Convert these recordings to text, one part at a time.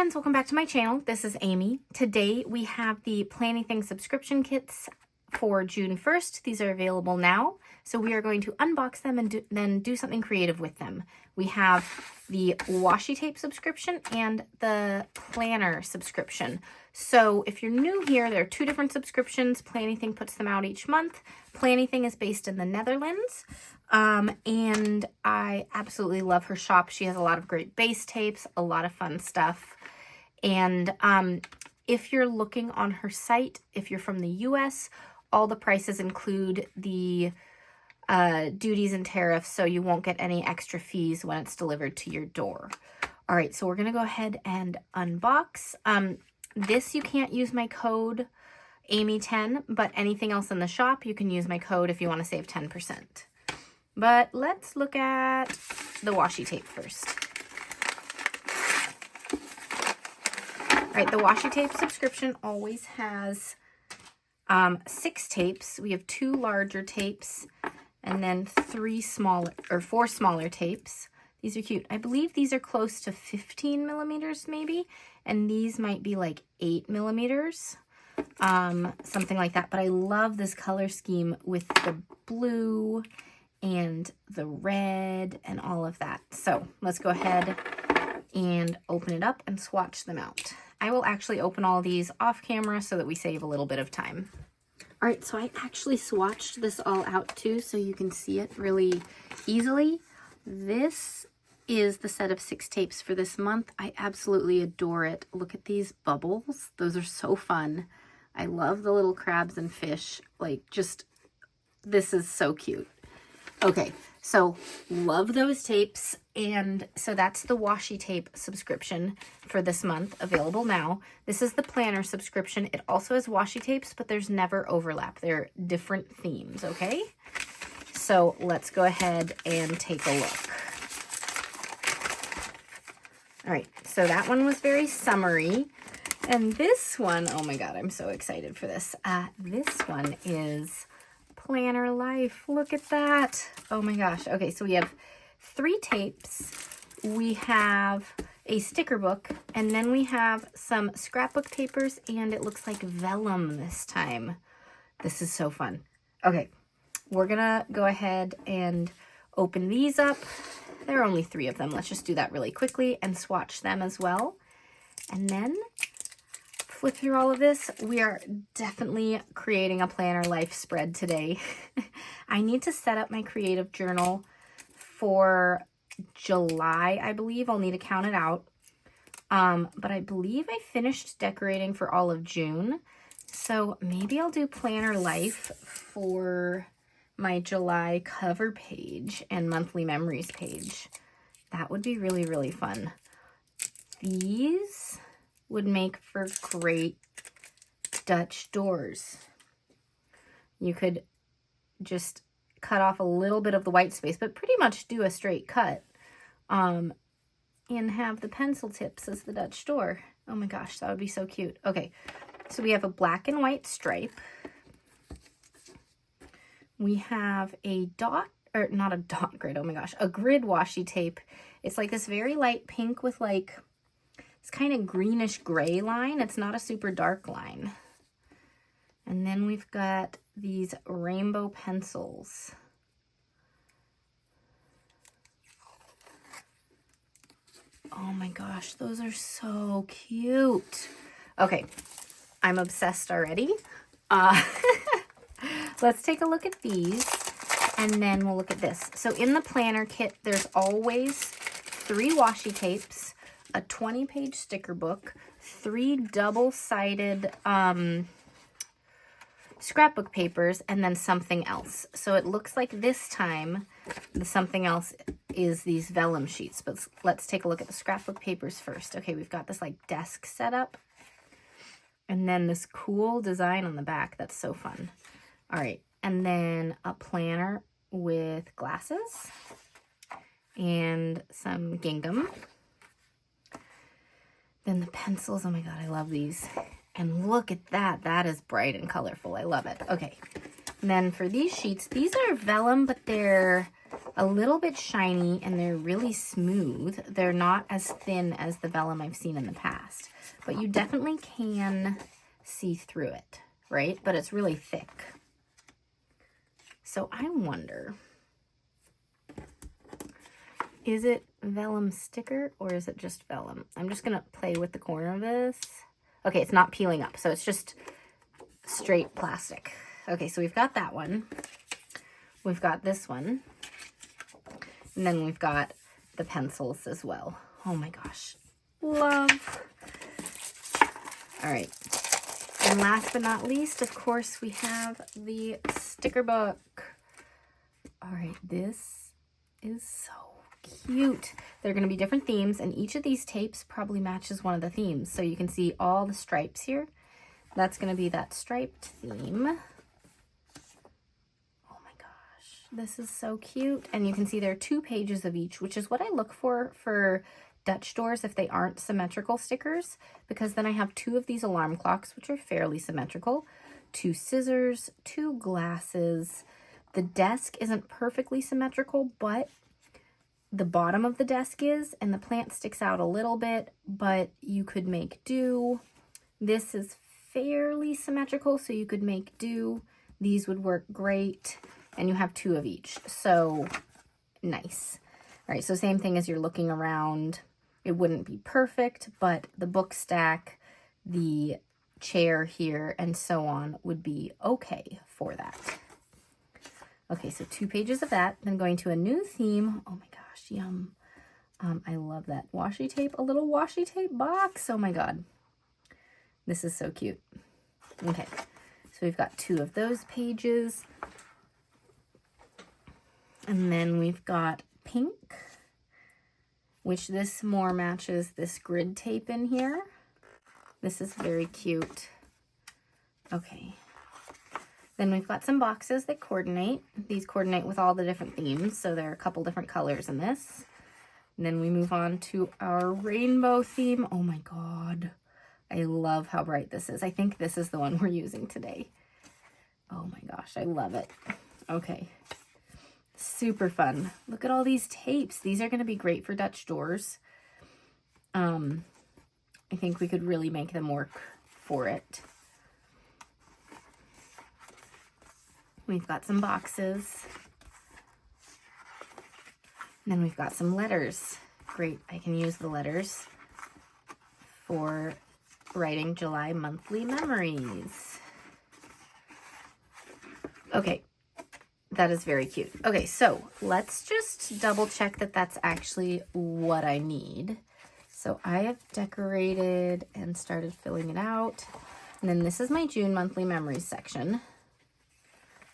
friends, welcome back to my channel. This is Amy. Today we have the Planything subscription kits for June 1st. These are available now. So we are going to unbox them and then do something creative with them. We have the washi tape subscription and the planner subscription. So if you're new here, there are two different subscriptions. Planything puts them out each month. Planything is based in the Netherlands. And I absolutely love her shop. She has a lot of great base tapes, a lot of fun stuff. And if you're looking on her site, if you're from the US, all the prices include the duties and tariffs, so you won't get any extra fees when it's delivered to your door. All right, so we're gonna go ahead and unbox. This, you can't use my code Amy10, but anything else in the shop, you can use my code if you wanna save 10%. But let's look at the washi tape first. All right, the washi tape subscription always has 6 tapes. We have 2 larger tapes and then 4 smaller tapes. These are cute. I believe these are close to 15 millimeters maybe, and these might be like 8 millimeters, something like that. But I love this color scheme with the blue and the red and all of that. So let's go ahead and open it up and swatch them out. I will actually open all these off camera so that we save a little bit of time. All right, so I actually swatched this all out too, so you can see it really easily. This is the set of 6 tapes for this month. I absolutely adore it. Look at these bubbles. Those are so fun. I love the little crabs and fish. Like, just, this is so cute. Okay, so love those tapes. And so that's the washi tape subscription for this month, available now. This is the planner subscription. It also has washi tapes, but there's never overlap. They're different themes, okay? So let's go ahead and take a look. All right, so that one was very summery. And this one, oh my God, I'm so excited for this. This one is Planner Life. Look at that. Oh my gosh. Okay, so we have 3 tapes. We have a sticker book, and then we have some scrapbook papers, and it looks like vellum this time. This is so fun. Okay, we're gonna go ahead and open these up. There are only 3 of them. Let's just do that really quickly and swatch them as well. And then flip through all of this. We are definitely creating a Planner Life spread today. I need to set up my creative journal for July, I believe. I'll need to count it out. But I believe I finished decorating for all of June. So maybe I'll do Planner Life for my July cover page and monthly memories page. That would be really, really fun. These would make for great Dutch doors. You could just cut off a little bit of the white space, but pretty much do a straight cut, and have the pencil tips as the Dutch door. Oh my gosh, that would be so cute. Okay, so we have a black and white stripe. We have a dot, or not a dot grid, oh my gosh, a grid washi tape. It's like this very light pink with like this kind of greenish gray line. It's not a super dark line. And then we've got these rainbow pencils. Oh my gosh, those are so cute. Okay, I'm obsessed already. Let's take a look at these, and then we'll look at this. So in the planner kit, there's always 3 washi tapes, a 20-page sticker book, 3 double-sided scrapbook papers, and then something else. So it looks like this time the something else is these vellum sheets, but let's take a look at the scrapbook papers first. Okay, we've got this like desk setup, and then this cool design on the back. That's so fun. All right, and then a planner with glasses and some gingham. Then the pencils, oh my God, I love these. And look at that, that is bright and colorful. I love it. Okay, and then for these sheets, these are vellum, but they're a little bit shiny, and they're really smooth. They're not as thin as the vellum I've seen in the past, but you definitely can see through it, right? But it's really thick. So I wonder, is it vellum sticker or is it just vellum? I'm just gonna play with the corner of this. Okay, it's not peeling up, so it's just straight plastic. Okay, so we've got that one. We've got this one. And then we've got the pencils as well. Oh my gosh, love. All right, and last but not least, of course, we have the sticker book. All right, this is so cute. They're going to be different themes, and each of these tapes probably matches one of the themes. So you can see all the stripes here. That's going to be that striped theme. This is so cute. And you can see there are 2 pages of each, which is what I look for Dutch doors if they aren't symmetrical stickers, because then I have 2 of these alarm clocks, which are fairly symmetrical, 2 scissors, 2 glasses. The desk isn't perfectly symmetrical, but the bottom of the desk is, and the plant sticks out a little bit, but you could make do. This is fairly symmetrical, so you could make do. These would work great. And you have 2 of each, so nice. All right, so same thing as you're looking around. It wouldn't be perfect, but the book stack, the chair here, and so on would be okay for that. Okay, so 2 pages of that. Then going to a new theme. Oh my gosh, yum. I love that washi tape, a little washi tape box. Oh my God, this is so cute. Okay, so we've got 2 of those pages. And then we've got pink, which this more matches this grid tape in here. This is very cute. Okay. Then we've got some boxes that coordinate. These coordinate with all the different themes, so there are a couple different colors in this. And then we move on to our rainbow theme. Oh my God. I love how bright this is. I think this is the one we're using today. Oh my gosh, I love it. Okay. Super fun. Look at all these tapes. These are going to be great for Dutch doors. I think we could really make them work for it. We've got some boxes. And then we've got some letters. Great. I can use the letters for writing July monthly memories. Okay. That is very cute. Okay, so let's just double check that that's actually what I need. So I have decorated and started filling it out. And then this is my June monthly memories section.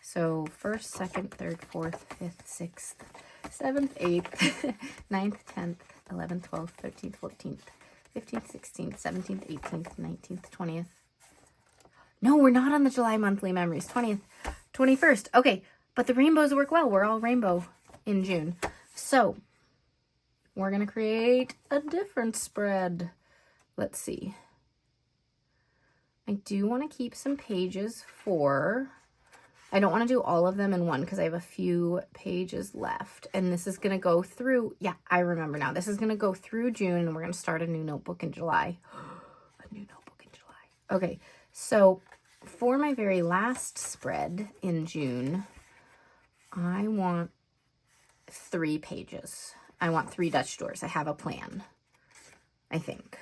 So 1st, 2nd, 3rd, 4th, 5th, 6th, 7th, 8th, 9th, 10th, 11th, 12th, 13th, 14th, 15th, 16th, 17th, 18th, 19th, 20th. No, we're not on the July monthly memories. 20th, 21st. Okay. But the rainbows work well. We're all rainbow in June. So we're going to create a different spread. Let's see. I do want to keep some pages for, I don't want to do all of them in one because I have a few pages left. And this is going to go through, yeah, I remember now. This is going to go through June and we're going to start a new notebook in July. A new notebook in July. Okay, so for my very last spread in June, I want 3 pages. I want 3 Dutch doors. I have a plan, I think.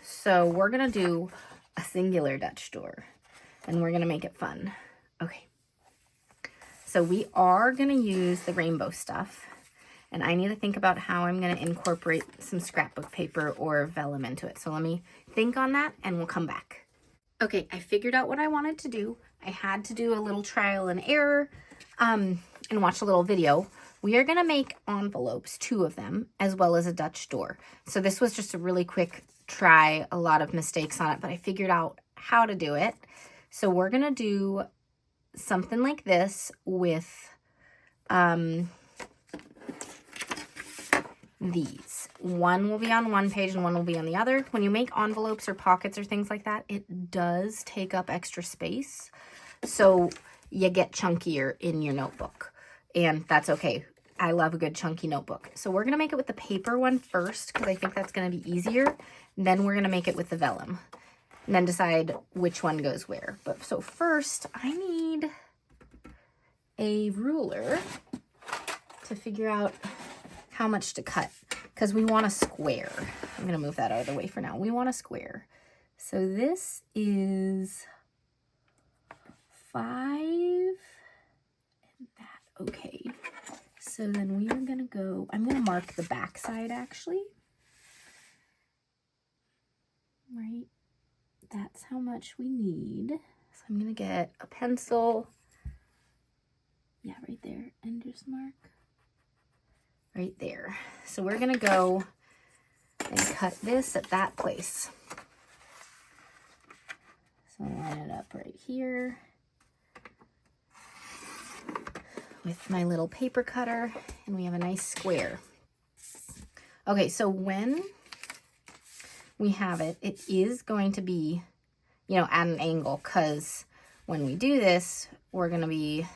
So we're going to do a singular Dutch door, and we're going to make it fun. Okay. So we are going to use the rainbow stuff, and I need to think about how I'm going to incorporate some scrapbook paper or vellum into it. So let me think on that, and we'll come back. Okay, I figured out what I wanted to do. I had to do a little trial and error, and watch a little video. We are going to make envelopes, 2 of them, as well as a Dutch door. So this was just a really quick try, a lot of mistakes on it, but I figured out how to do it. So we're going to do something like this with these. One will be on one page and one will be on the other. When you make envelopes or pockets or things like that, it does take up extra space. So you get chunkier in your notebook. And that's okay. I love a good chunky notebook. So we're gonna make it with the paper one first because I think that's gonna be easier. Then we're gonna make it with the vellum and then decide which one goes where. But so first I need a ruler to figure out how much to cut because we want a square. I'm gonna move that out of the way for now. We want a square. So this is 5 and that, okay. So then we are gonna go, I'm gonna mark the back side actually. Right, that's how much we need. So I'm gonna get a pencil. Yeah, right there, and just mark right there. So we're gonna go and cut this at that place. So line it up right here with my little paper cutter, and we have a nice square. Okay, so when we have it, it is going to be, you know, at an angle, because when we do this, we're gonna be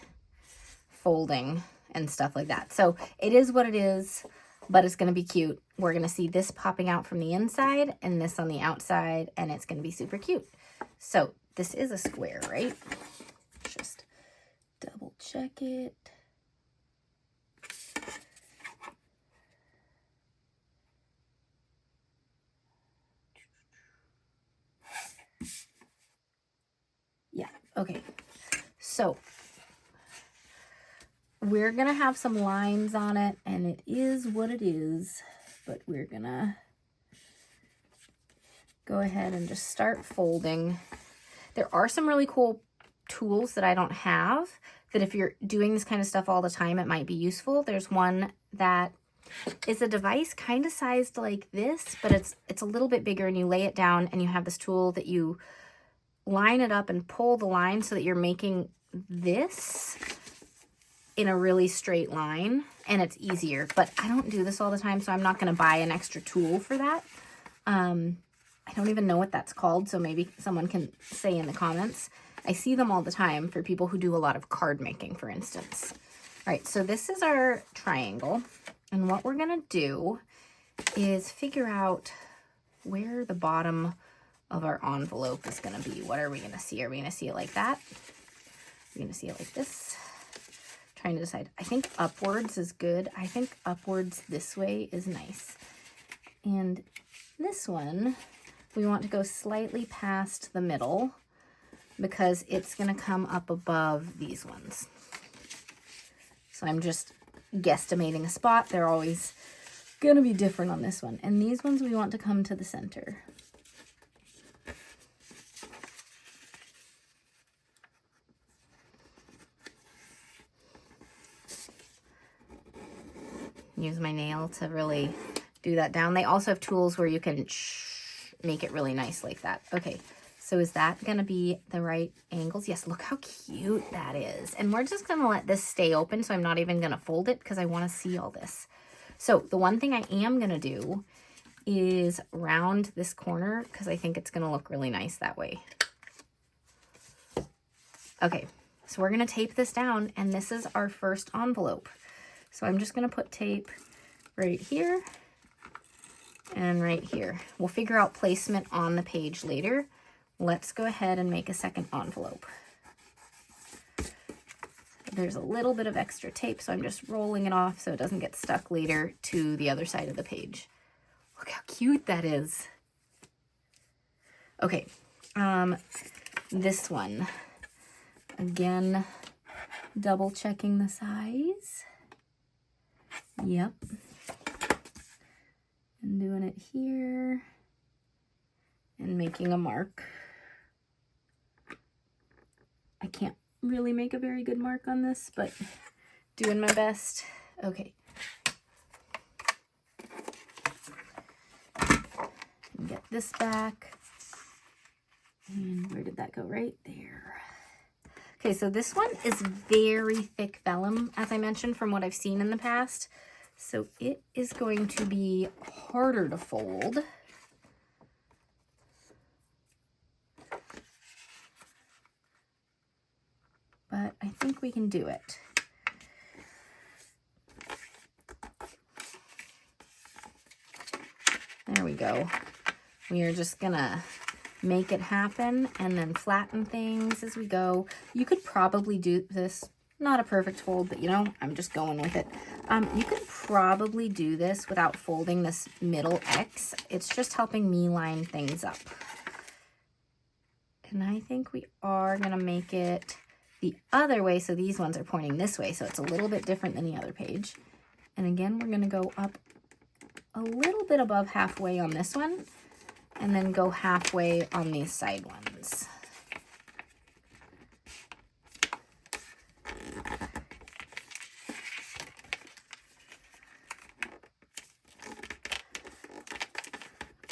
folding and stuff like that. So it is what it is, but it's gonna be cute. We're gonna see this popping out from the inside and this on the outside, and it's gonna be super cute. So this is a square, right? Just double check it. Yeah, okay. So we're gonna have some lines on it, and it is what it is, but we're gonna go ahead and just start folding. There are some really cool tools that I don't have that if you're doing this kind of stuff all the time, it might be useful. There's one that is a device kind of sized like this, but it's a little bit bigger, and you lay it down and you have this tool that you line it up and pull the line so that you're making this in a really straight line, and it's easier. But I don't do this all the time, so I'm not going to buy an extra tool for that. I don't even know what that's called, so maybe someone can say in the comments. I see them all the time for people who do a lot of card making, for instance. All right, so this is our triangle, and what we're going to do is figure out where the bottom of our envelope is going to be. What are we going to see? Are we going to see it like that? Are we going to see it like this? Trying to decide. I think upwards is good. I think upwards this way is nice. And this one, we want to go slightly past the middle because it's going to come up above these ones. So I'm just guesstimating a spot. They're always going to be different on this one. And these ones we want to come to the center. Use my nail to really do that down. They also have tools where you can make it really nice like that. Okay, so is that gonna be the right angles? Yes, look how cute that is. And we're just gonna let this stay open, so I'm not even gonna fold it because I wanna see all this. So the one thing I am gonna do is round this corner because I think it's gonna look really nice that way. Okay, so we're gonna tape this down, and this is our first envelope. So I'm just going to put tape right here and right here. We'll figure out placement on the page later. Let's go ahead and make a second envelope. There's a little bit of extra tape, so I'm just rolling it off so it doesn't get stuck later to the other side of the page. Look how cute that is. Okay, this one. Again, double checking the size. Yep. And doing it here and making a mark. I can't really make a very good mark on this, but doing my best. Okay. Get this back. And where did that go? Right there. Okay, so this one is very thick vellum, as I mentioned, from what I've seen in the past. So it is going to be harder to fold. But I think we can do it. go. We are just gonna make it happen and then flatten things as we go. You could probably do this, not a perfect fold, but you know, I'm just going with it. You could probably do this without folding this middle X. It's just helping me line things up. And I think we are gonna make it the other way, so these ones are pointing this way, so it's a little bit different than the other page. And again, we're gonna go up a little bit above halfway on this one, and then go halfway on these side ones.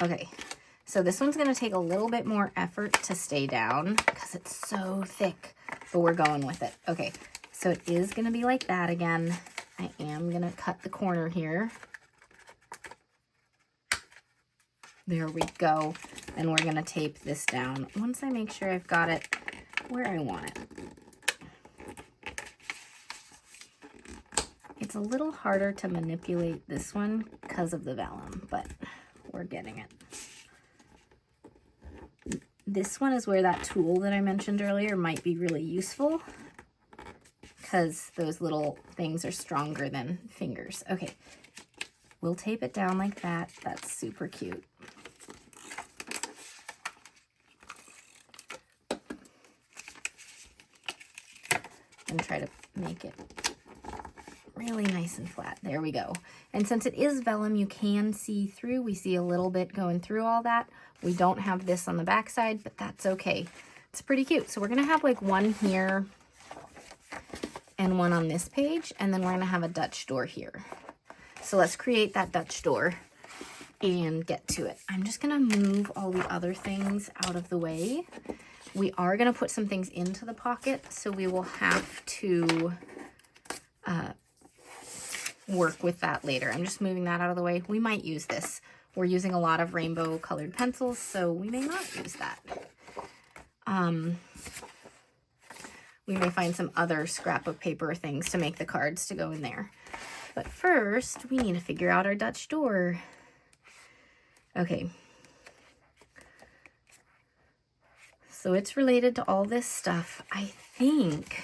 Okay, so this one's gonna take a little bit more effort to stay down because it's so thick, but we're going with it. Okay, so it is gonna be like that again. I am gonna cut the corner here. There we go. And we're gonna tape this down once I make sure I've got it where I want it. It's a little harder to manipulate this one because of the vellum, but we're getting it. This one is where that tool that I mentioned earlier might be really useful because those little things are stronger than fingers. Okay, we'll tape it down like that. That's super cute. And try to make it really nice and flat. There we go. And since it is vellum, you can see through. We see a little bit going through all that. We don't have this on the back side, but that's okay. It's pretty cute. So we're gonna have like one here and one on this page, and then we're gonna have a Dutch door here. So let's create that Dutch door and get to it. I'm just gonna move all the other things out of the way. We are going to put some things into the pocket, so we will have to work with that later. I'm just moving that out of the way. We might use this. We're using a lot of rainbow colored pencils, so we may not use that. We may find some other scrapbook paper things to make the cards to go in there. But first, we need to figure out our Dutch door. Okay. So it's related to all this stuff. I think,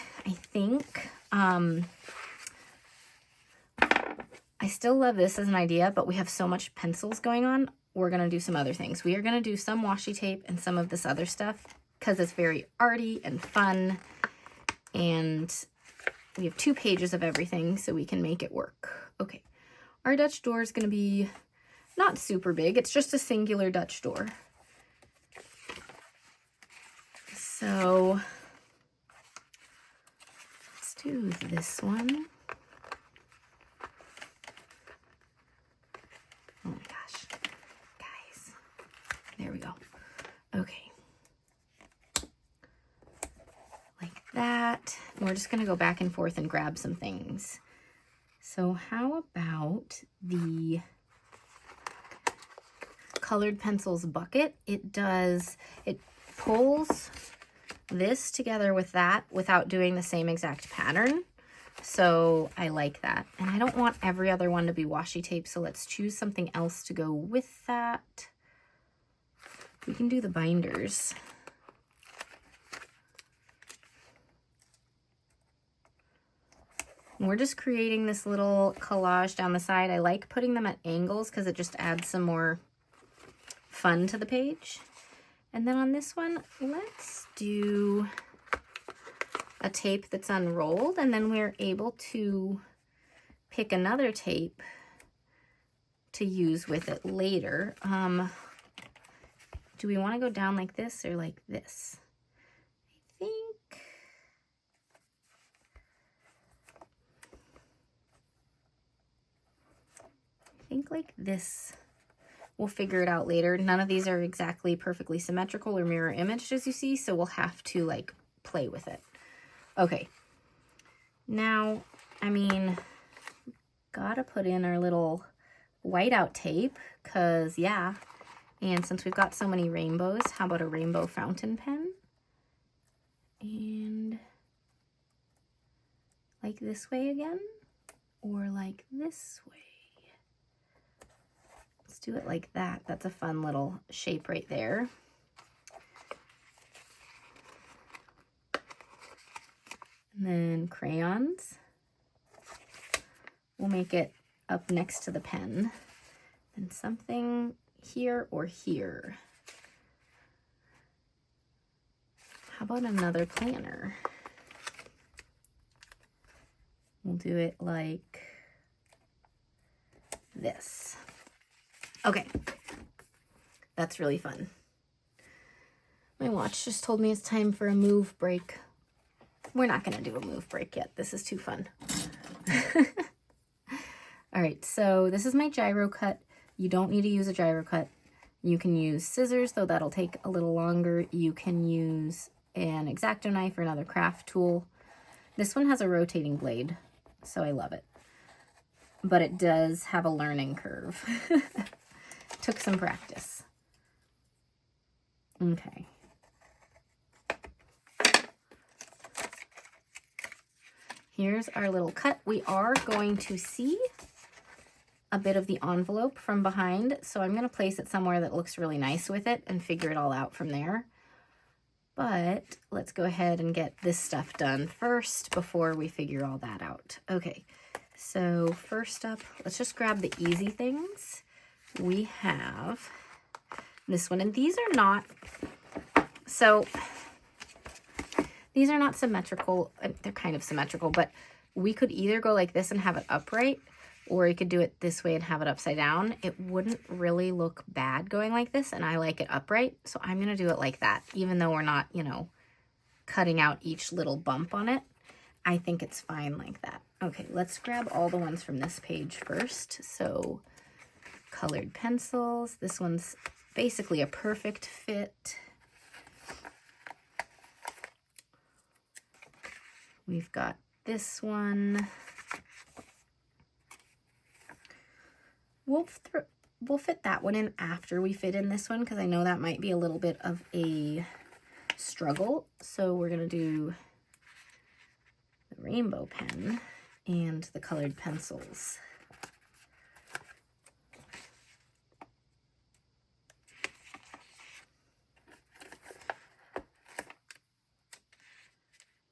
I still love this as an idea, but we have so much pencils going on. We're going to do some other things. We are going to do some washi tape and some of this other stuff because it's very arty and fun. And we have 2 pages of everything, so we can make it work. Okay. Our Dutch door is going to be not super big. It's just a singular Dutch door. So let's do this one. Oh my gosh, guys, there we go. Okay, like that. And we're just gonna go back and forth and grab some things. So how about the colored pencils bucket? It pulls this together with that without doing the same exact pattern. So I like that. And I don't want every other one to be washi tape, so let's choose something else to go with that. We can do the binders. And we're just creating this little collage down the side. I like putting them at angles because it just adds some more fun to the page. And then on this one, let's do a tape that's unrolled, and then we're able to pick another tape to use with it later. Do we want to go down like this or like this? I think like this. We'll figure it out later. None of these are exactly perfectly symmetrical or mirror imaged, as you see, so we'll have to like play with it. Okay. Now, I mean, gotta put in our little whiteout tape, because yeah. And since we've got so many rainbows, how about a rainbow fountain pen? And like this way again, or like this way. Let's do it like that. That's a fun little shape right there. And then crayons. We'll make it up next to the pen. And something here or here. How about another planner? We'll do it like this. Okay, that's really fun. My watch just told me it's time for a move break. We're not gonna do a move break yet. This is too fun. All right, so this is my gyro cut. You don't need to use a gyro cut. You can use scissors, though that'll take a little longer. You can use an X-Acto knife or another craft tool. This one has a rotating blade, so I love it. But it does have a learning curve. Took some practice. Okay. Here's our little cut. We are going to see a bit of the envelope from behind, so I'm going to place it somewhere that looks really nice with it and figure it all out from there. But let's go ahead and get this stuff done first before we figure all that out. Okay, so first up, let's just grab the easy things. We have this one, and these are not, so these are not symmetrical. They're kind of symmetrical, but we could either go like this and have it upright, or you could do it this way and have it upside down. It wouldn't really look bad going like this, and I like it upright, so I'm gonna do it like that, even though we're not, you know, cutting out each little bump on it. I think it's fine like that. Okay, let's grab all the ones from this page first. So, colored pencils. This one's basically a perfect fit. We've got this one. We'll fit that one in after we fit in this one, because I know that might be a little bit of a struggle. So we're going to do the rainbow pen and the colored pencils.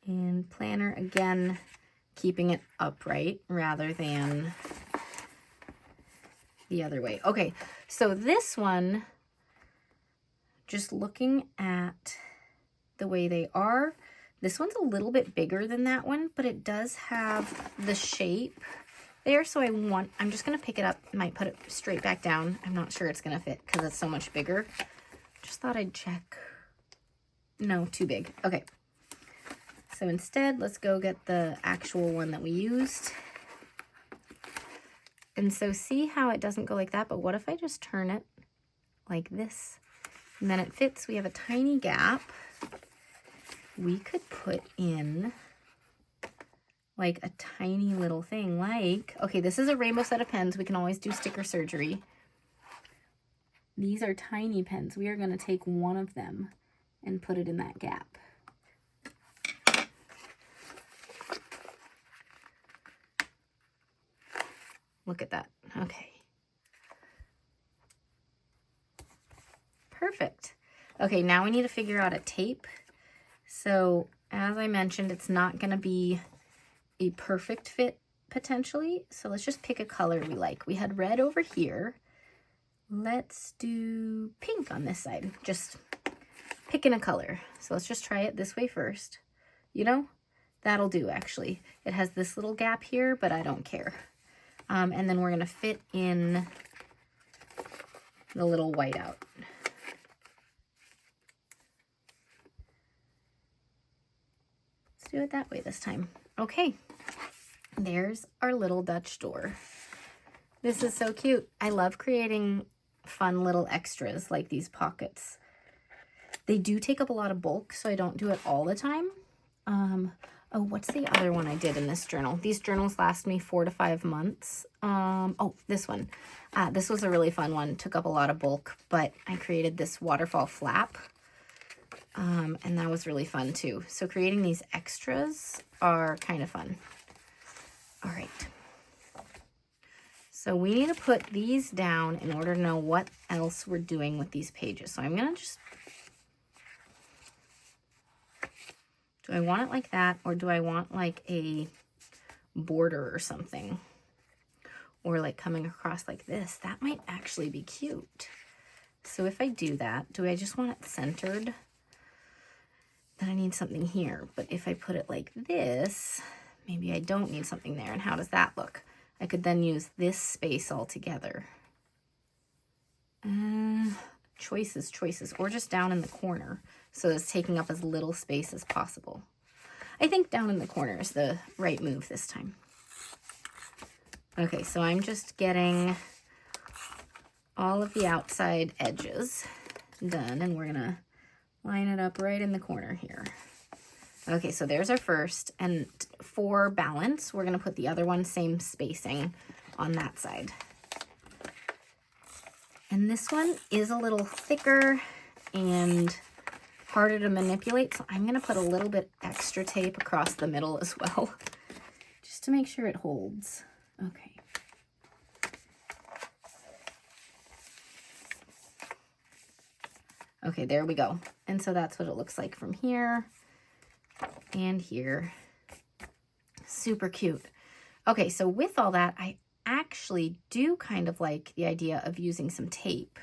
And planner, again, keeping it upright rather than the other way. Okay, so this one, just looking at the way they are, this one's a little bit bigger than that one, but it does have the shape there. So I'm just gonna pick it up, might put it straight back down. I'm not sure it's gonna fit because it's so much bigger. Just thought I'd check. No, too big. Okay. So instead, let's go get the actual one that we used. And so see how it doesn't go like that, but what if I just turn it like this? And then it fits. We have a tiny gap. We could put in like a tiny little thing like, okay, this is a rainbow set of pens. We can always do sticker surgery. These are tiny pens. We are going to take one of them and put it in that gap. Look at that. Okay. Perfect. Okay, now we need to figure out a tape. So, as I mentioned, it's not going to be a perfect fit potentially. So let's just pick a color we like. We had red over here. Let's do pink on this side. Just picking a color. So let's just try it this way first. You know, that'll do actually. It has this little gap here, but I don't care. And then we're going to fit in the little whiteout. Let's do it that way this time. Okay, there's our little Dutch door. This is so cute. I love creating fun little extras like these pockets. They do take up a lot of bulk, so I don't do it all the time. Oh, what's the other one I did in this journal? These journals last me 4 to 5 months. Oh, this one. This was a really fun one. Took up a lot of bulk, but I created this waterfall flap. And that was really fun too. So creating these extras are kind of fun. All right. So we need to put these down in order to know what else we're doing with these pages. So I'm going to just, do I want it like that, or do I want like a border or something? Or like coming across like this? That might actually be cute. So if I do that, do I just want it centered? Then I need something here. But if I put it like this, maybe I don't need something there. And how does that look? I could then use this space altogether. Choices, or just down in the corner. So it's taking up as little space as possible. I think down in the corner is the right move this time. Okay, so I'm just getting all of the outside edges done, and we're gonna line it up right in the corner here. Okay, so there's our first, and for balance, we're gonna put the other one same spacing on that side. And this one is a little thicker and harder to manipulate, so I'm gonna put a little bit extra tape across the middle as well, just to make sure it holds. Okay. Okay, there we go. And so that's what it looks like from here and here. Super cute. Okay, so with all that, I actually do kind of like the idea of using some tape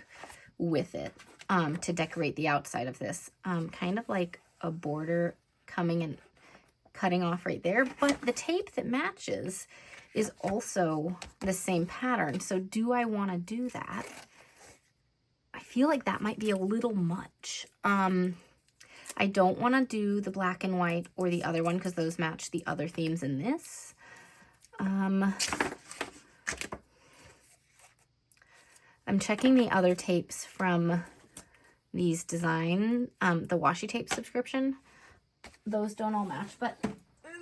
with it to decorate the outside of this. Kind of like a border coming and cutting off right there, but the tape that matches is also the same pattern. So do I want to do that? I feel like that might be a little much. I don't want to do the black and white or the other one because those match the other themes in this. I'm checking the other tapes from these design, the washi tape subscription. Those don't all match, but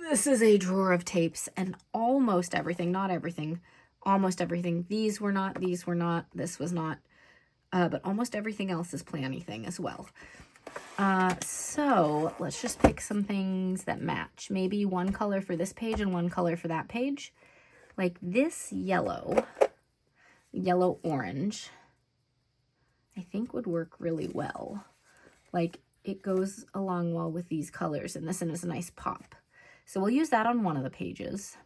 this is a drawer of tapes, and almost everything, not everything, almost everything. These were not, this was not, but almost everything else is Planything as well. So let's just pick some things that match. Maybe one color for this page and one color for that page. Like this yellow orange, I think would work really well. Like it goes along well with these colors, and this one is a nice pop. So we'll use that on one of the pages.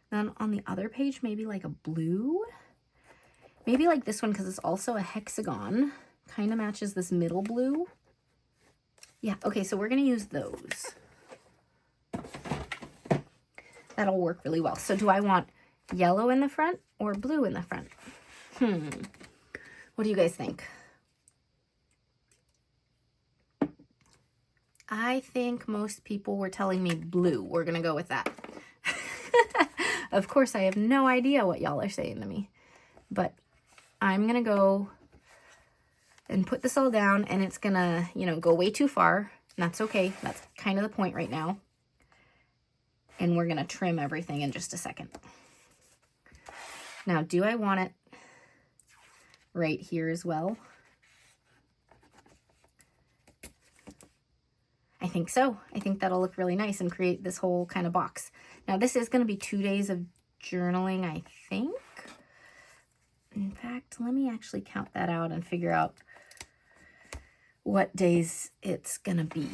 Then on the other page, maybe like a blue. Maybe like this one because it's also a hexagon. Kind of matches this middle blue. Yeah, okay, so we're going to use those. That'll work really well. So do I want yellow in the front or blue in the front? What do you guys think? I think most people were telling me blue. We're going to go with that. Of course, I have no idea what y'all are saying to me. But I'm going to go and put this all down, and it's going to, you know, go way too far. And that's okay. That's kind of the point right now. And we're going to trim everything in just a second. Now, do I want it right here as well? I think so. I think that'll look really nice and create this whole kind of box. Now, this is going to be 2 days of journaling, I think. In fact, let me actually count that out and figure out what days it's going to be.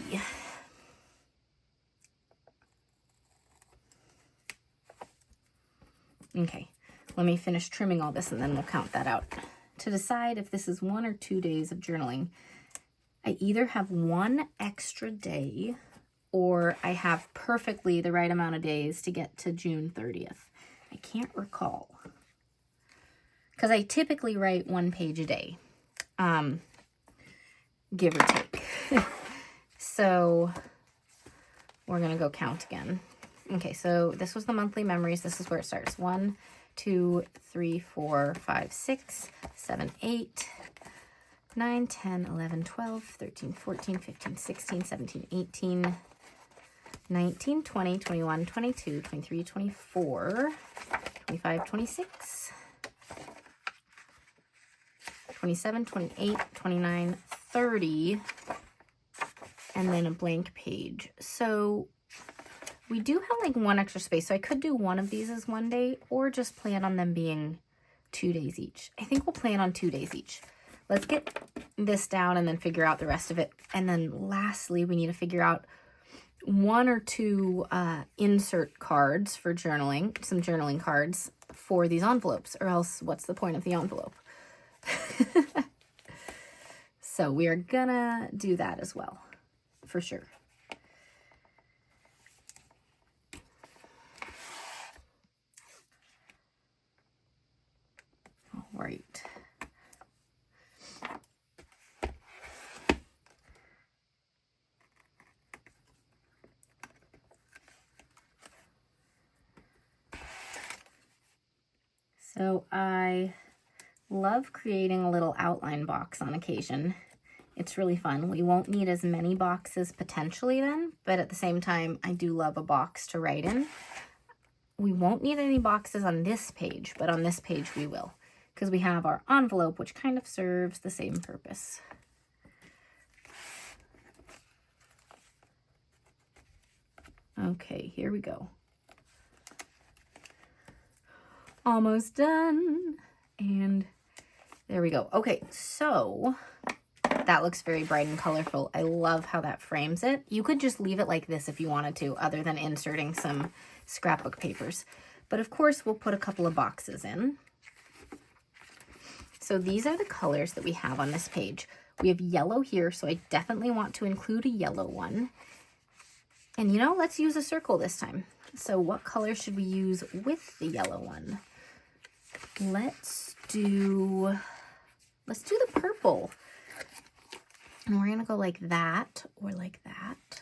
Okay, let me finish trimming all this and then we'll count that out. To decide if this is 1 or 2 days of journaling, I either have 1 extra day or I have perfectly the right amount of days to get to June 30th. I can't recall. Because I typically write 1 page a day, give or take. So we're going to go count again. Okay, so this was the monthly memories. This is where it starts. 1, 2, 3, 4, 5, 6, 7, 8, 9, 10, 11, 12, 13, 14, 15, 16, 17, 18, 19, 20, 21, 22, 23, 24, 25, 26, 27, 28, 29, 30, and then a blank page. So we do have like 1 extra space. So I could do one of these as 1 day or just plan on them being 2 days each. I think we'll plan on 2 days each. Let's get this down and then figure out the rest of it. And then lastly, we need to figure out 1 or 2 insert cards for journaling, some journaling cards for these envelopes, or else what's the point of the envelope? So we are gonna do that as well, for sure. All right. So I love creating a little outline box on occasion. It's really fun. We won't need as many boxes potentially then, but at the same time, I do love a box to write in. We won't need any boxes on this page, but on this page we will, because we have our envelope, which kind of serves the same purpose. Okay, here we go. Almost done. And there we go. Okay, so that looks very bright and colorful. I love how that frames it. You could just leave it like this if you wanted to, other than inserting some scrapbook papers. But of course, we'll put a couple of boxes in. So these are the colors that we have on this page. We have yellow here, so I definitely want to include a yellow one. And you know, let's use a circle this time. So what color should we use with the yellow one? Let's do the purple. And we're gonna go like that, or like that,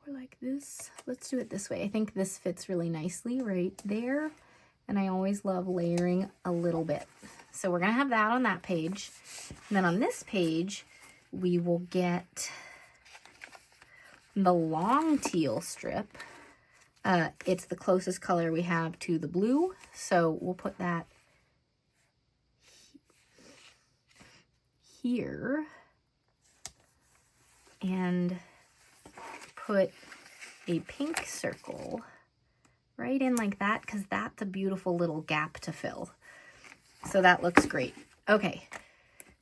or like this. Let's do it this way. I think this fits really nicely right there. And I always love layering a little bit. So we're gonna have that on that page. And then on this page, we will get the long teal strip. It's the closest color we have to the blue. So we'll put that here and put a pink circle right in like that, because that's a beautiful little gap to fill. So that looks great. Okay,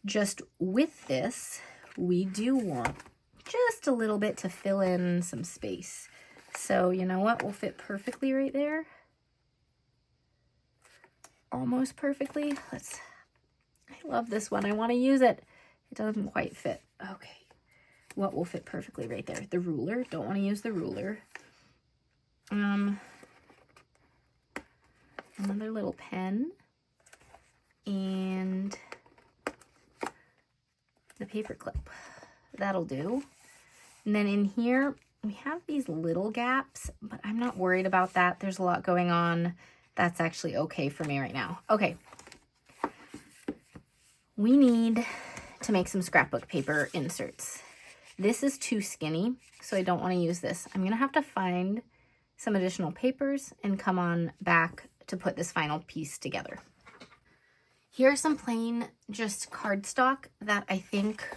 just with this, we do want just a little bit to fill in some space. So you know what will fit perfectly right there? Almost perfectly. I love this one. I want to use it. It doesn't quite fit. Okay. What will fit perfectly right there? The ruler. Don't want to use the ruler. Another little pen. And the paper clip. That'll do. And then in here, we have these little gaps, but I'm not worried about that. There's a lot going on. That's actually okay for me right now. Okay. We need to make some scrapbook paper inserts. This is too skinny, so I don't want to use this. I'm going to have to find some additional papers and come on back to put this final piece together. Here are some plain just cardstock that I think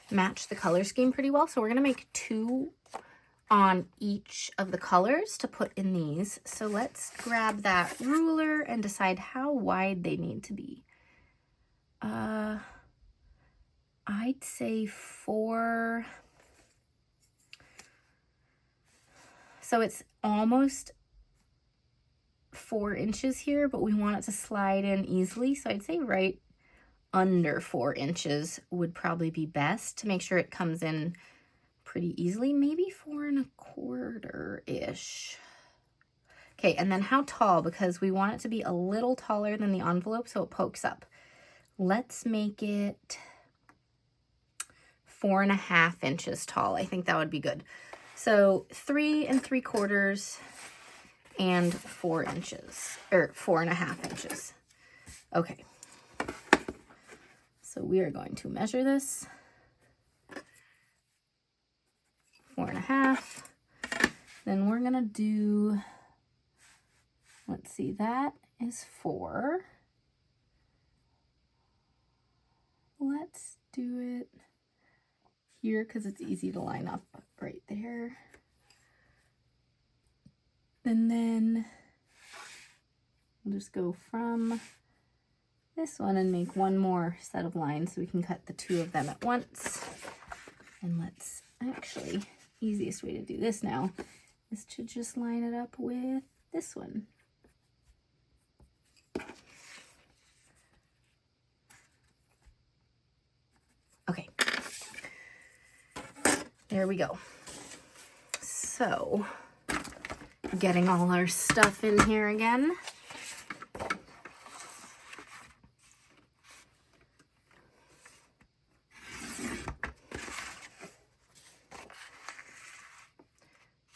match the color scheme pretty well. So we're going to make 2 on each of the colors to put in these. So let's grab that ruler and decide how wide they need to be. I'd say 4. So it's almost 4 inches here, but we want it to slide in easily. So I'd say right under 4 inches would probably be best to make sure it comes in pretty easily. Maybe 4 1/4-ish. Okay, and then how tall? Because we want it to be a little taller than the envelope so it pokes up. Let's make it 4 1/2 inches tall. I think that would be good. So 3 3/4 and 4 inches, or 4 1/2 inches. Okay. So we are going to measure this. 4 1/2. Then we're gonna do, let's see, that is 4. Let's do it here because it's easy to line up right there. And then we'll just go from this one and make one more set of lines so we can cut the two of them at once. And let's actually, easiest way to do this now is to just line it up with this one. Okay, there we go. So, getting all our stuff in here again.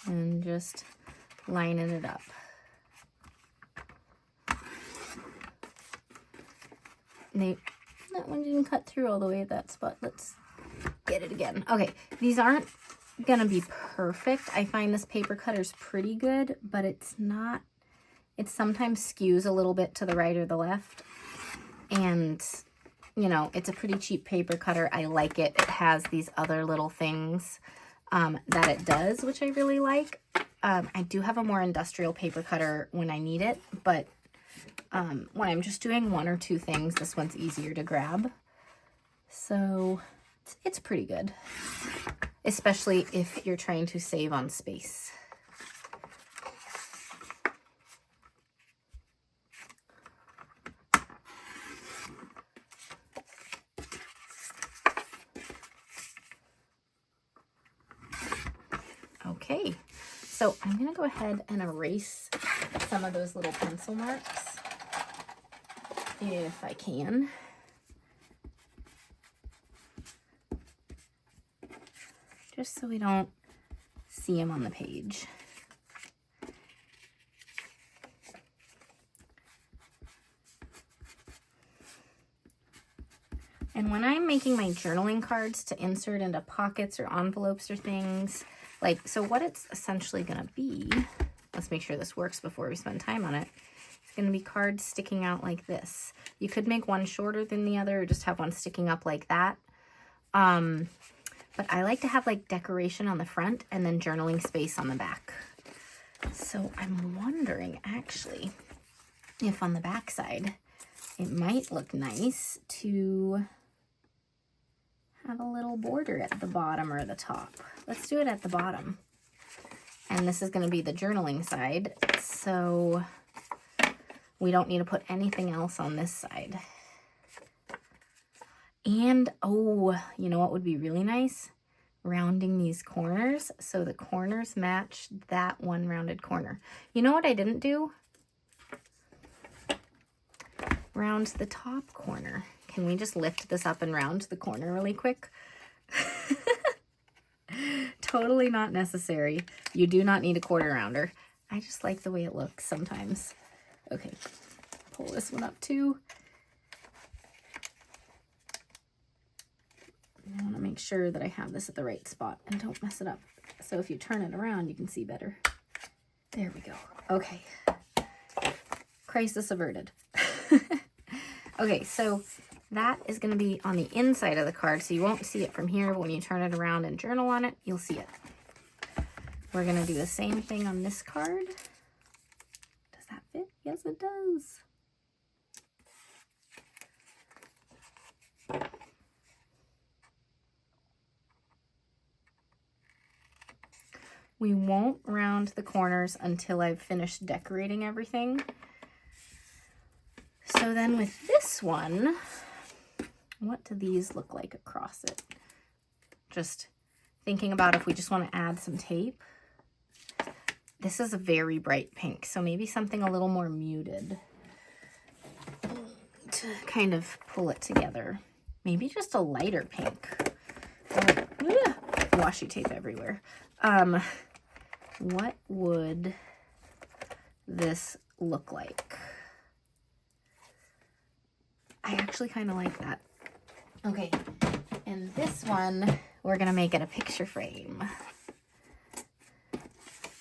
And just lining it up. That one didn't cut through all the way at that spot. Let's get it again. Okay, these aren't gonna be perfect. I find this paper cutter's pretty good, but it's not, it sometimes skews a little bit to the right or the left. And, you know, it's a pretty cheap paper cutter. I like it. It has these other little things that it does, which I really like. I do have a more industrial paper cutter when I need it, but when I'm just doing one or two things, this one's easier to grab. So it's pretty good, especially if you're trying to save on space. Okay, so I'm gonna go ahead and erase some of those little pencil marks if I can. Just so we don't see them on the page. And when I'm making my journaling cards to insert into pockets or envelopes or things, like, so what it's essentially gonna be, let's make sure this works before we spend time on it. It's gonna be cards sticking out like this. You could make one shorter than the other or just have one sticking up like that. But I like to have like decoration on the front and then journaling space on the back. So I'm wondering actually if on the back side it might look nice to have a little border at the bottom or the top. Let's do it at the bottom. And this is going to be the journaling side, so we don't need to put anything else on this side. And, oh, you know what would be really nice? Rounding these corners so the corners match that one rounded corner. You know what I didn't do? Round the top corner. Can we just lift this up and round the corner really quick? Totally not necessary. You do not need a quarter rounder. I just like the way it looks sometimes. Okay, pull this one up too. I want to make sure that I have this at the right spot and don't mess it up. So if you turn it around, you can see better. There we go. Okay. Crisis averted. Okay, so that is going to be on the inside of the card, so you won't see it from here, but when you turn it around and journal on it, you'll see it. We're going to do the same thing on this card. Does that fit? Yes, it does. We won't round the corners until I've finished decorating everything. So then with this one, what do these look like across it? Just thinking about if we just want to add some tape. This is a very bright pink, so maybe something a little more muted to kind of pull it together. Maybe just a lighter pink. Washi tape everywhere. What would this look like? I actually kind of like that. Okay, and this one, we're gonna make it a picture frame.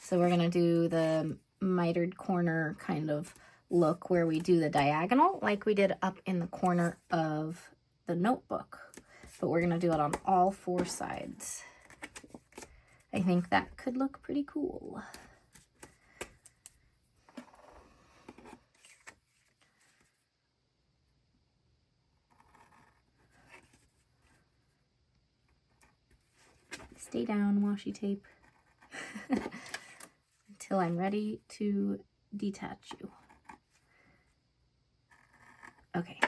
So we're gonna do the mitered corner kind of look where we do the diagonal like we did up in the corner of the notebook, but we're gonna do it on all four sides. I think that could look pretty cool. Stay down, washi tape, until I'm ready to detach you. Okay.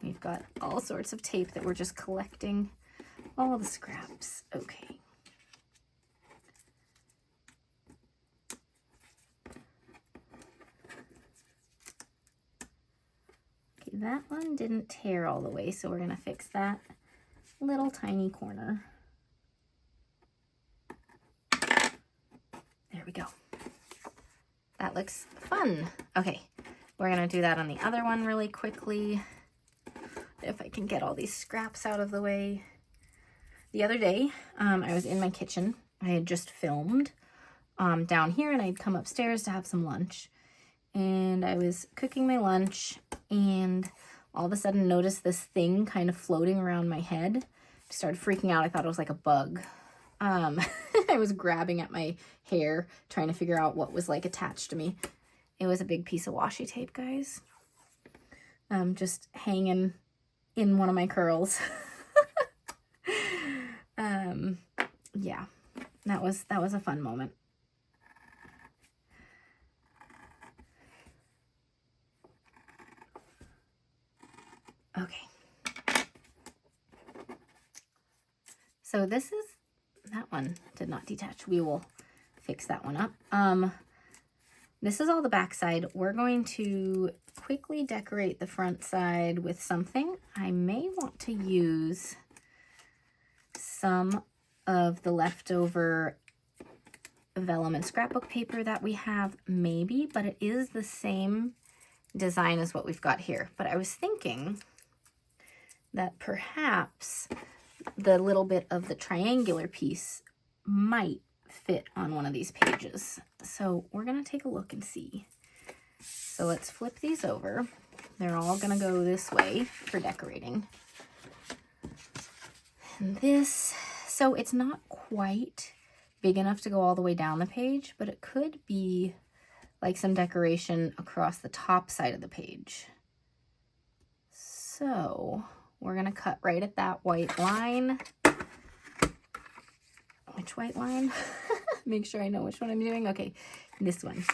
We've got all sorts of tape that we're just collecting, all the scraps. Okay. Okay, that one didn't tear all the way, so we're gonna fix that little tiny corner. There we go. That looks fun. Okay, we're gonna do that on the other one really quickly. If I can get all these scraps out of the way. The other day, I was in my kitchen. I had just filmed down here, and I'd come upstairs to have some lunch. And I was cooking my lunch, and all of a sudden noticed this thing kind of floating around my head. I started freaking out. I thought it was like a bug. I was grabbing at my hair, trying to figure out what was like attached to me. It was a big piece of washi tape, guys. Just hanging in one of my curls. Yeah, that was a fun moment. Okay. So this is, that one did not detach. We will fix that one up. This is all the back side. We're going to quickly decorate the front side with something. I may want to use some of the leftover vellum and scrapbook paper that we have, maybe, but it is the same design as what we've got here. But I was thinking that perhaps the little bit of the triangular piece might fit on one of these pages. So we're gonna take a look and see. So let's flip these over. They're all gonna go this way for decorating. And this, so it's not quite big enough to go all the way down the page, but it could be like some decoration across the top side of the page. So we're gonna cut right at that white line. Which white line? Make sure I know which one I'm doing. Okay, this one.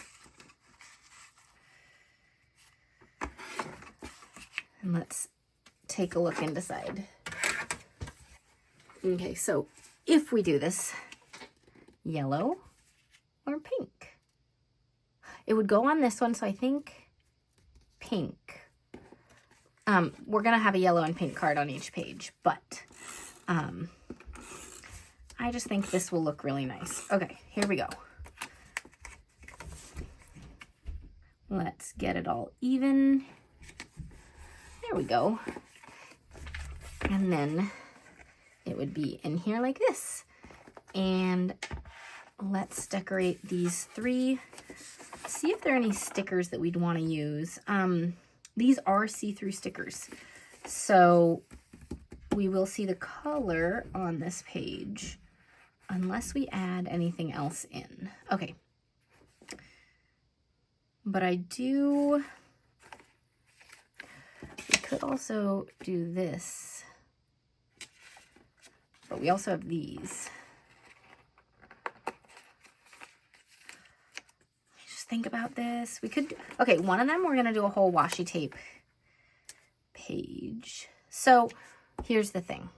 And let's take a look and decide. Okay, so if we do this, yellow or pink? It would go on this one, so I think pink. We're gonna have a yellow and pink card on each page, but I just think this will look really nice. Okay, here we go. Let's get it all even. There we go. And then it would be in here like this. And let's decorate these three. See if there are any stickers that we'd want to use. These are see-through stickers. So we will see the color on this page unless we add anything else in. Okay. But I do, we could also do this, but we also have these. Just think about this. We could, okay, one of them we're gonna do a whole washi tape page. So here's the thing.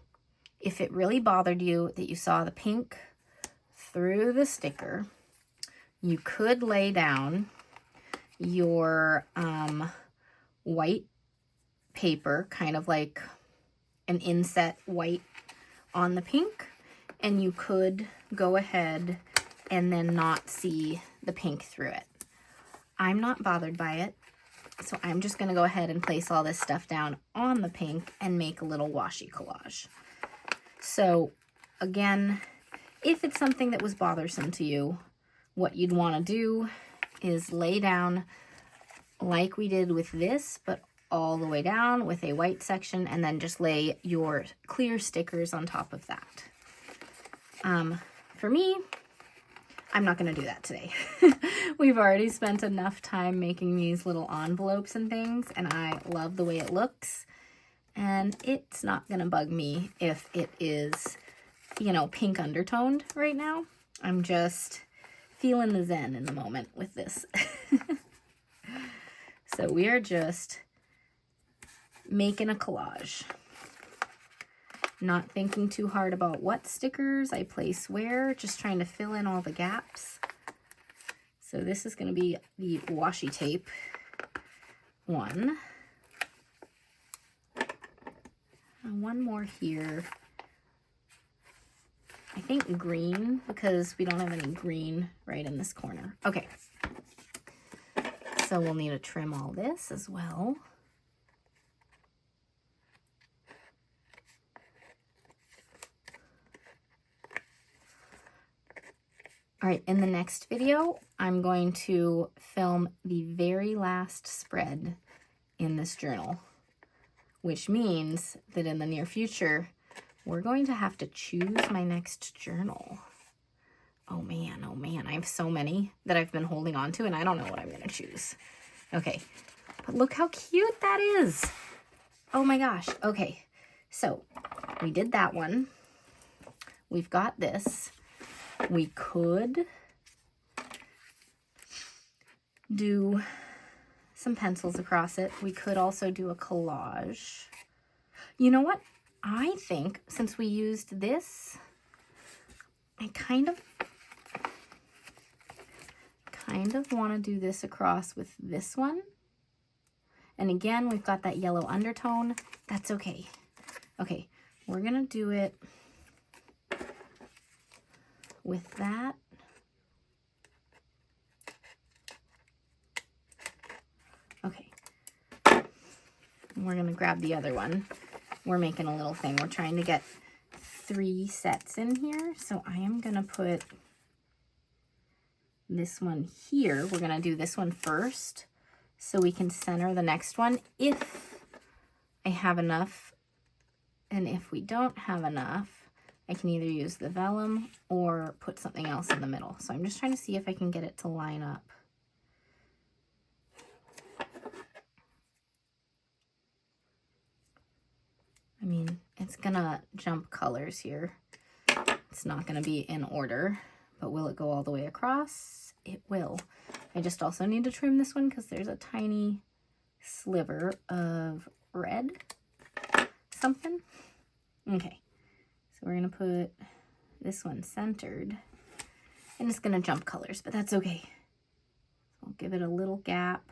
If it really bothered you that you saw the pink through the sticker, you could lay down your white paper, kind of like an inset white on the pink, and you could go ahead and then not see the pink through it. I'm not bothered by it, so I'm just going to go ahead and place all this stuff down on the pink and make a little washi collage. So again, if it's something that was bothersome to you, what you'd want to do is lay down like we did with this, but all the way down with a white section, and then just lay your clear stickers on top of that. For me, I'm not going to do that today. We've already spent enough time making these little envelopes and things, and I love the way it looks. And it's not going to bug me if it is, you know, pink undertoned right now. I'm just feeling the zen in the moment with this. So we are just making a collage. Not thinking too hard about what stickers I place where, just trying to fill in all the gaps. So this is going to be the washi tape one. And one more here. I think green, because we don't have any green right in this corner. Okay. So we'll need to trim all this as well. All right, in the next video, I'm going to film the very last spread in this journal, which means that in the near future, we're going to have to choose my next journal. Oh man, I have so many that I've been holding on to, and I don't know what I'm gonna choose. Okay, but look how cute that is. Oh my gosh, okay. So, we did that one. We've got this. We could do some pencils across it. We could also do a collage. You know what? I think since we used this, I kind of want to do this across with this one. And again, we've got that yellow undertone. That's okay. Okay, we're going to do it with that. Okay. We're going to grab the other one. We're making a little thing. We're trying to get 3 sets in here. So I am going to put this one here. We're going to do this one first so we can center the next one if I have enough. And if we don't have enough, I can either use the vellum or put something else in the middle. So I'm just trying to see if I can get it to line up. I mean, it's gonna jump colors here. It's not gonna be in order, but will it go all the way across? It will. I just also need to trim this one because there's a tiny sliver of red something. Okay. So we're going to put this one centered, and it's going to jump colors, but that's okay. So I'll give it a little gap.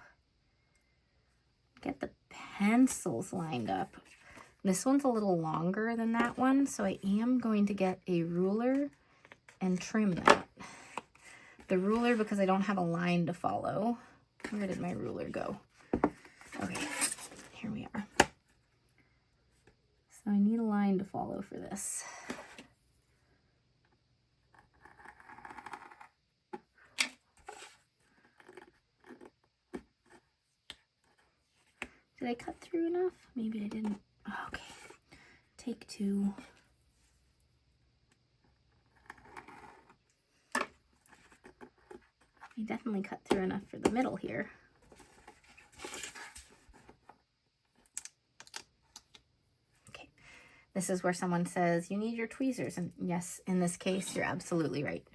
Get the pencils lined up. This one's a little longer than that one, so I am going to get a ruler and trim that. The ruler, because I don't have a line to follow. Where did my ruler go? Okay, here we are. So I need a line to follow for this. Did I cut through enough? Maybe I didn't. Oh, okay. Take 2. I definitely cut through enough for the middle here. Okay. This is where someone says, you need your tweezers. And yes, in this case, you're absolutely right.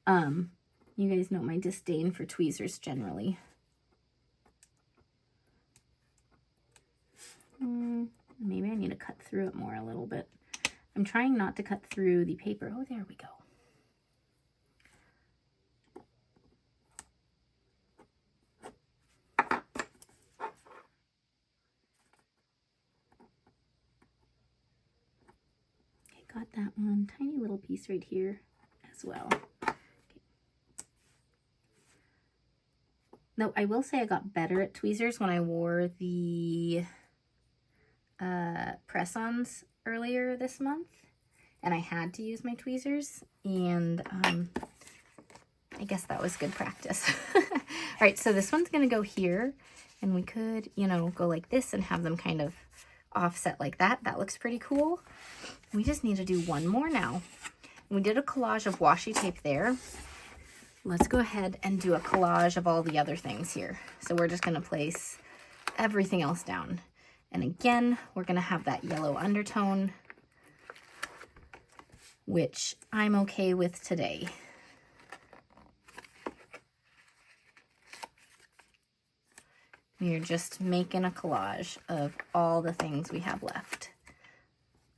You guys know my disdain for tweezers generally. Maybe I need to cut through it more a little bit. I'm trying not to cut through the paper. Oh, there we go. Okay, got that one. Tiny little piece right here as well. Okay. Though I will say I got better at tweezers when I wore the press-ons earlier this month, and I had to use my tweezers, and I guess that was good practice. All right, so this one's gonna go here, and we could, you know, go like this and have them kind of offset like that. That looks pretty cool. We just need to do one more now. We did a collage of washi tape there. let's go ahead and do a collage of all the other things here. So we're just gonna place everything else down. And again, we're gonna have that yellow undertone, which I'm okay with today. We're just making a collage of all the things we have left.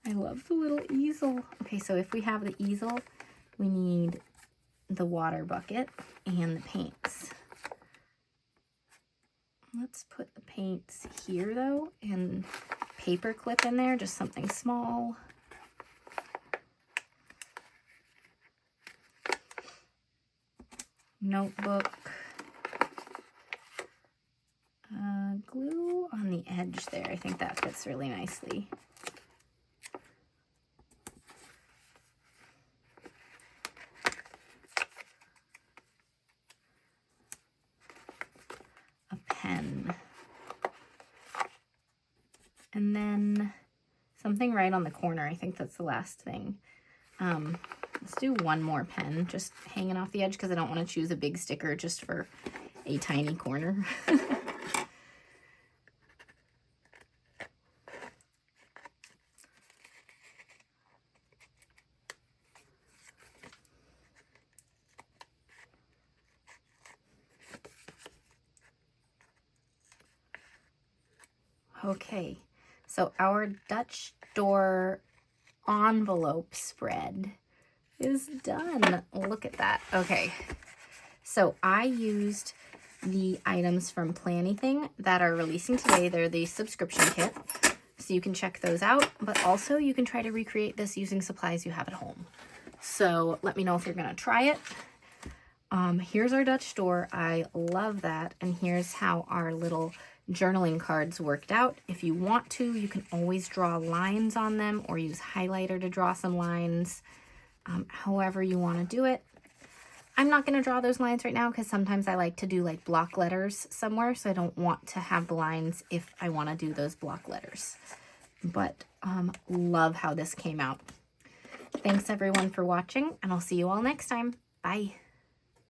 I love the little easel. Okay, so if we have the easel, we need the water bucket and the paints. Let's put the paints here though, and paper clip in there, just something small. Notebook. Glue on the edge there. I think that fits really nicely. A pen. And then something right on the corner. I think that's the last thing. Let's do one more pen just hanging off the edge because I don't want to choose a big sticker just for a tiny corner. Okay, so our Dutch door envelope spread is done. Look at that. Okay, so I used the items from Planything that are releasing today. They're the subscription kit, so you can check those out, but also you can try to recreate this using supplies you have at home. So let me know if you're gonna try it. Here's our Dutch door. I love that. And here's how our little journaling cards worked out. If you want to, you can always draw lines on them or use highlighter to draw some lines, however you want to do it. I'm not going to draw those lines right now because sometimes I like to do like block letters somewhere, so I don't want to have the lines if I want to do those block letters. But love how this came out. Thanks everyone for watching, and I'll see you all next time. Bye.